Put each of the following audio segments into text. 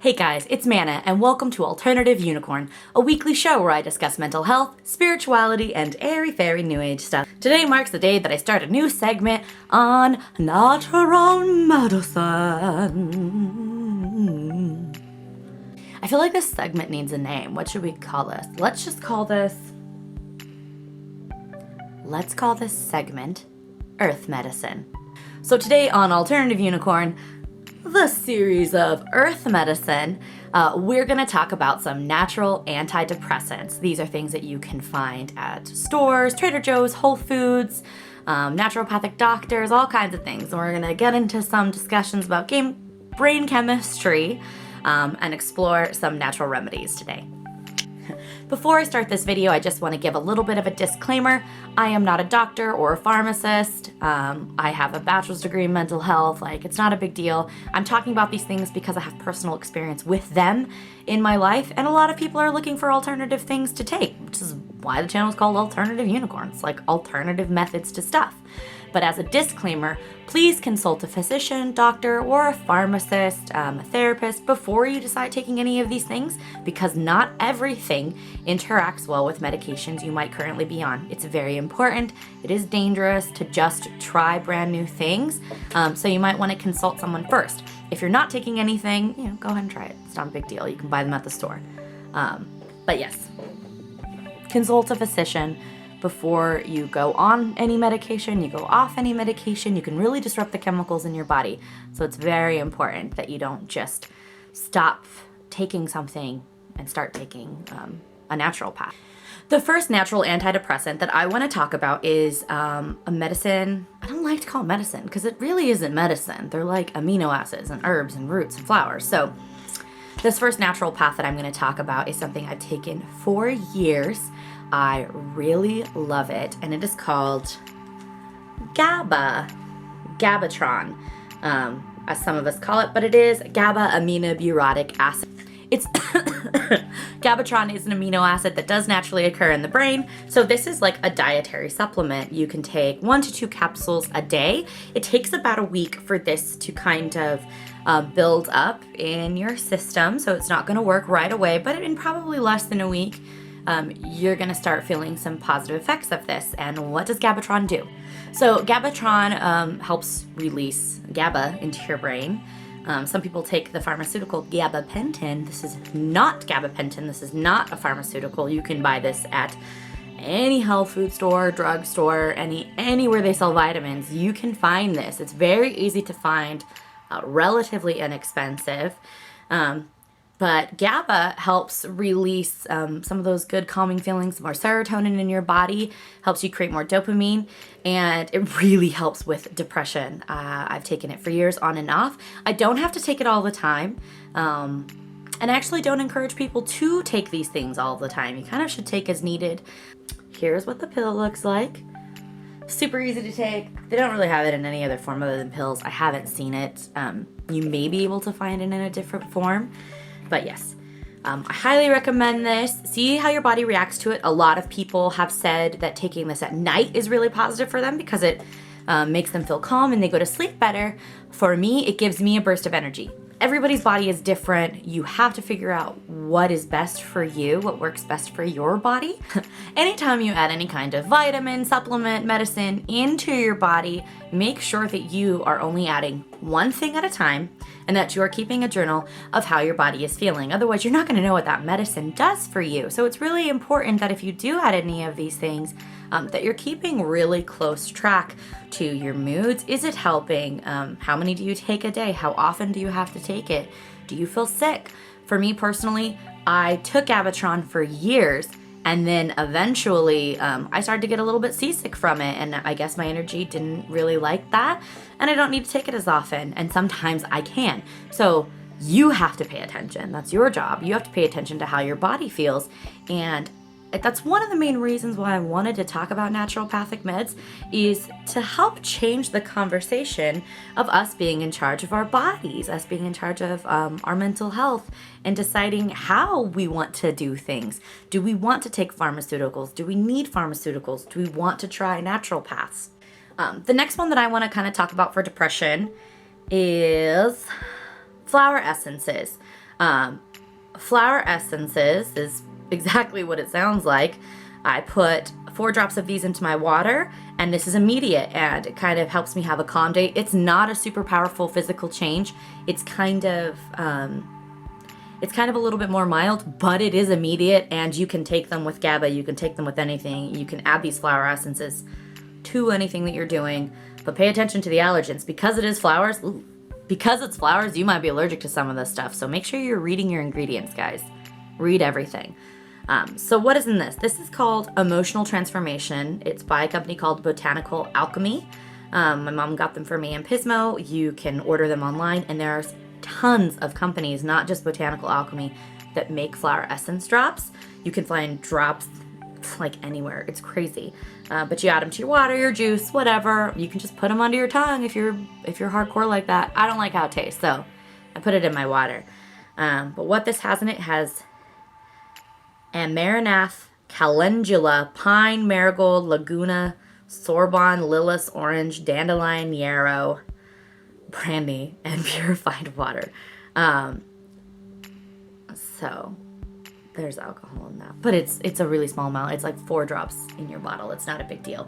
Hey guys, it's Mana, and welcome to Alternative Younicorn, a weekly show where I discuss mental health, spirituality, and airy-fairy new age stuff. Today marks the day that I start a new segment on natural medicine. I feel like this segment needs a name. What should we call this? Let's call this segment Earth Medicine. So today on Alternative Younicorn, the series of Earth Medicine, we're going to talk about some natural antidepressants. These are things that you can find at stores, Trader Joe's, Whole Foods, naturopathic doctors, all kinds of things. And we're going to get into some discussions about brain chemistry and explore some natural remedies today. Before I start this video, I just want to give a little bit of a disclaimer. I am not a doctor or a pharmacist. I have a bachelor's degree in mental health. It's not a big deal. I'm talking about these things because I have personal experience with them in my life, and a lot of people are looking for alternative things to take, which is why the channel is called Alternative Younicorn. It's like alternative methods to stuff. But as a disclaimer, please consult a physician, doctor, or a pharmacist, a therapist before you decide taking any of these things, because not everything interacts well with medications you might currently be on. It's very important. It is dangerous to just try brand new things, so you might want to consult someone first. If you're not taking anything, go ahead and try it. It's not a big deal. You can buy them at the store. But yes, consult a physician before you go on any medication, you go off any medication. You can really disrupt the chemicals in your body. So it's very important that you don't just stop taking something and start taking a natural path. The first natural antidepressant that I want to talk about is a medicine. I don't like to call it medicine because it really isn't medicine. They're like amino acids and herbs and roots and flowers. So this first natural path that I'm going to talk about is something I've taken for years. I really love it, and it is called GABA, Gabatron, as some of us call it, but it is GABA aminobutyric acid. Gabatron is an amino acid that does naturally occur in the brain, so this is like a dietary supplement. You can take 1 to 2 capsules a day. It takes about a week for this to kind of build up in your system, so it's not going to work right away, but in probably less than a week, you're going to start feeling some positive effects of this. And what does Gabatron do? So Gabatron helps release GABA into your brain. Some people take the pharmaceutical gabapentin. This is not gabapentin. This is not a pharmaceutical. You can buy this at any health food store, drug store, anywhere they sell vitamins. You can find this. It's very easy to find, relatively inexpensive. But GABA helps release some of those good calming feelings, more serotonin in your body, helps you create more dopamine, and it really helps with depression. I've taken it for years on and off. I don't have to take it all the time, and I actually don't encourage people to take these things all the time. You kind of should take as needed. Here's what the pill looks like. Super easy to take. They don't really have it in any other form other than pills. I haven't seen it. You may be able to find it in a different form. But yes, I highly recommend this. See how your body reacts to it. A lot of people have said that taking this at night is really positive for them because it makes them feel calm and they go to sleep better. For me, it gives me a burst of energy. Everybody's body is different. You have to figure out what is best for you, what works best for your body. Anytime you add any kind of vitamin, supplement, medicine into your body, make sure that you are only adding one thing at a time and that you are keeping a journal of how your body is feeling. Otherwise, you're not going to know what that medicine does for you. So it's really important that if you do add any of these things, that you're keeping really close track to your moods. Is it helping? How many do you take a day? How often do you have to take it? Do you feel sick? For me personally, I took Gabatron for years, and then eventually I started to get a little bit seasick from it, and I guess my energy didn't really like that, and I don't need to take it as often, and sometimes I can. So you have to pay attention. That's your job. You have to pay attention to how your body feels, and that's one of the main reasons why I wanted to talk about naturopathic meds, is to help change the conversation of us being in charge of our bodies, us being in charge of our mental health, and deciding how we want to do things. Do we want to take pharmaceuticals? Do we need pharmaceuticals? Do we want to try naturopaths? The next one that I want to kind of talk about for depression is flower essences. Flower essences is exactly what it sounds like. I put 4 drops of these into my water, and this is immediate, and it kind of helps me have a calm day. It's not a super powerful physical change. It's kind of a little bit more mild, but it is immediate, and you can take them with GABA. You can take them with anything. You can add these flower essences to anything that you're doing, but pay attention to the allergens. Because it is flowers, because it's flowers, you might be allergic to some of this stuff, so make sure you're reading your ingredients, guys. Read everything. So what is in this? This is called Emotional Transformation. It's by a company called Botanical Alchemy. My mom got them for me in Pismo. You can order them online, and there's tons of companies, not just Botanical Alchemy, that make flower essence drops. You can find drops like anywhere. It's crazy. But you add them to your water, your juice, whatever. You can just put them under your tongue if you're hardcore like that. I don't like how it tastes, so I put it in my water. But what this has in it has Amaranath, Calendula, Pine, Marigold, Laguna, Sorbonne, Lillis, Orange, Dandelion, Yarrow, Brandy, and purified water. So there's alcohol in that, but it's a really small amount. It's like 4 drops in your bottle. It's not a big deal.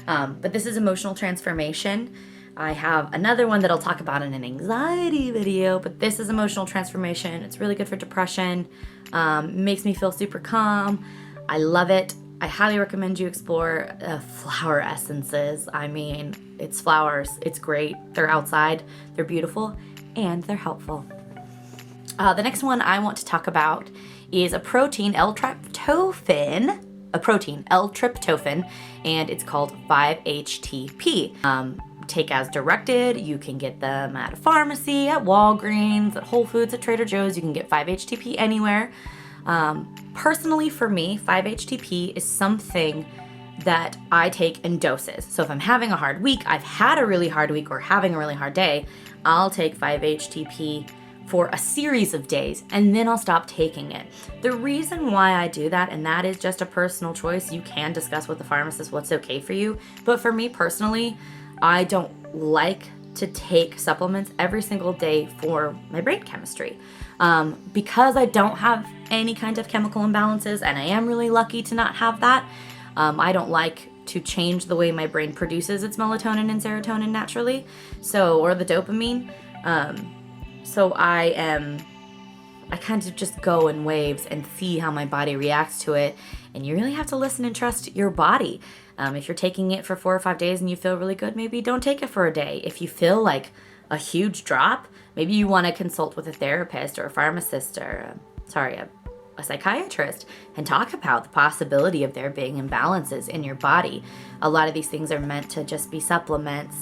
But this is Emotional Transformation. I have another one that I'll talk about in an anxiety video, but this is Emotional Transformation. It's really good for depression. Makes me feel super calm. I love it. I highly recommend you explore flower essences. I mean, it's flowers. It's great. They're outside. They're beautiful, and they're helpful. The next one I want to talk about is a protein, Ltryptophan, and it's called 5-HTP. Take as directed. You can get them at a pharmacy, at Walgreens, at Whole Foods, at Trader Joe's. You can get 5-HTP anywhere. Personally, for me, 5-HTP is something that I take in doses. So if I'm having a hard week, I've had a really hard week, or having a really hard day, I'll take 5-HTP for a series of days, and then I'll stop taking it. The reason why I do that, and that is just a personal choice, you can discuss with the pharmacist what's okay for you, but for me personally, I don't like to take supplements every single day for my brain chemistry. Because I don't have any kind of chemical imbalances, and I am really lucky to not have that, I don't like to change the way my brain produces its melatonin and serotonin naturally, or the dopamine. So I kind of just go in waves and see how my body reacts to it. And you really have to listen and trust your body. If you're taking it for 4 or 5 days and you feel really good, maybe don't take it for a day. If you feel like a huge drop, maybe you want to consult with a therapist or a pharmacist or a psychiatrist and talk about the possibility of there being imbalances in your body. A lot of these things are meant to just be supplements,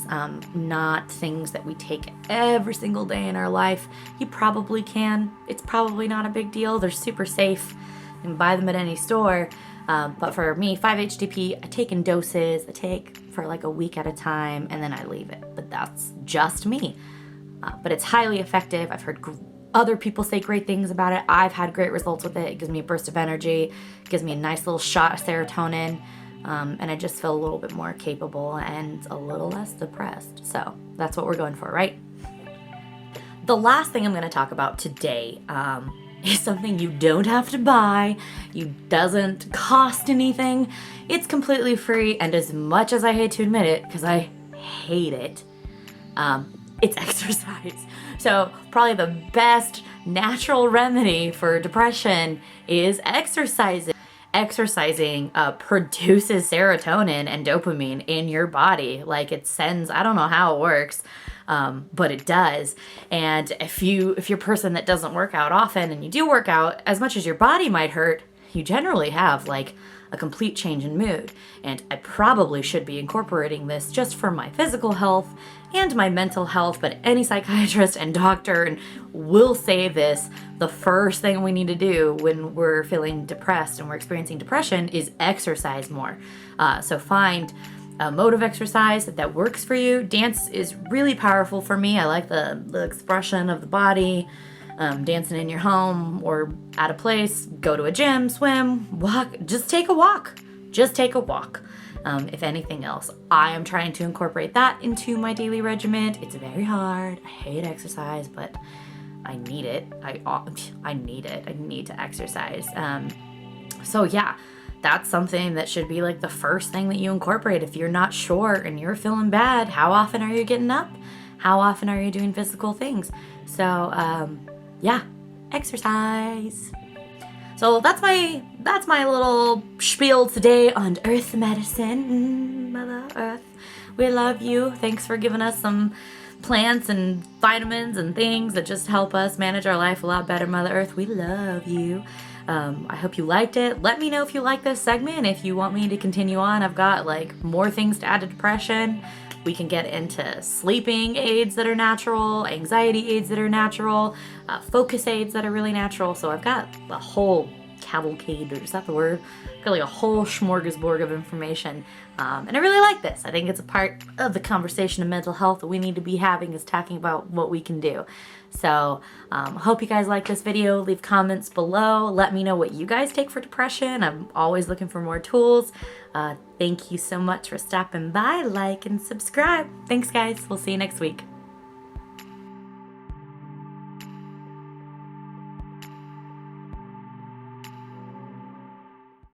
not things that we take every single day in our life. You probably can. It's probably not a big deal. They're super safe. You can buy them at any store. But for me, 5-HTP, I take in doses. I take for like a week at a time, and then I leave it. But that's just me. But it's highly effective. I've heard other people say great things about it. I've had great results with it. It gives me a burst of energy. It gives me a nice little shot of serotonin. And I just feel a little bit more capable and a little less depressed. So that's what we're going for, right? The last thing I'm going to talk about today is something you don't have to buy. It doesn't cost anything. It's completely free. And as much as I hate to admit it, because I hate it, it's exercise. So probably the best natural remedy for depression is exercising. Exercising produces serotonin and dopamine in your body. Like it sends, I don't know how it works, but it does. And if you're a person that doesn't work out often and you do work out, as much as your body might hurt, you generally have like a complete change in mood. And I probably should be incorporating this just for my physical health and my mental health, but any psychiatrist and doctor will say this. The first thing we need to do when we're feeling depressed and we're experiencing depression is exercise more. So find a mode of exercise that works for you. Dance is really powerful for me. I like the expression of the body. Dancing in your home or at a place, go to a gym, swim, walk, just take a walk. Just take a walk. If anything else, I am trying to incorporate that into my daily regimen. It's very hard. I hate exercise, but I need it. I need it. I need to exercise. So yeah, that's something that should be like the first thing that you incorporate. If you're not sure and you're feeling bad, how often are you getting up? How often are you doing physical things? So yeah, exercise. So that's my little spiel today on Earth medicine. Mother Earth, we love you. Thanks for giving us some plants and vitamins and things that just help us manage our life a lot better. Mother Earth, we love you. I hope you liked it. Let me know if you like this segment. If you want me to continue on, I've got like more things to add to depression. We can get into sleeping aids that are natural, anxiety aids that are natural, focus aids that are really natural. So I've got a whole cavalcade, or is that the word? I've got like a whole smorgasbord of information. And I really like this. I think it's a part of the conversation of mental health that we need to be having, is talking about what we can do. So I hope you guys like this video. Leave comments below. Let me know what you guys take for depression. I'm always looking for more tools. Thank you so much for stopping by. Like and subscribe. Thanks, guys. We'll see you next week.